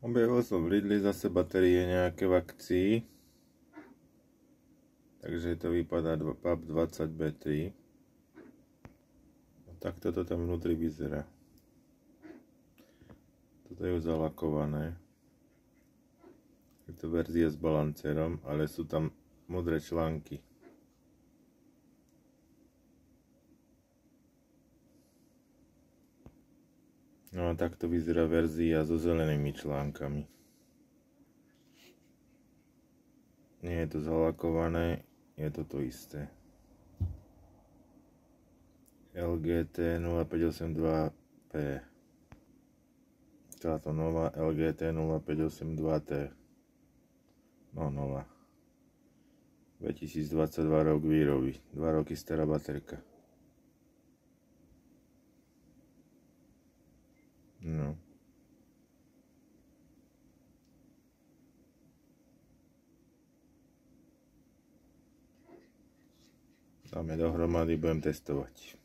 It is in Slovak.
Objavil som v Lidli zase batérie nejaké v akcii. Takže to vypadá PAP 20B3. Takto to tam vnútri vyzerá. Toto je už zalakované. Je to verzia s balancerom, ale sú tam modré články. No a takto vyzerá verzia so zelenými článkami. Nie je to zalakované, je to to isté. LGT 0582P. Táto nová LGT 0582T. No nová. 2022 rok výroby. 2 roky stará baterka. No. Dáme dohromady, budem testovať.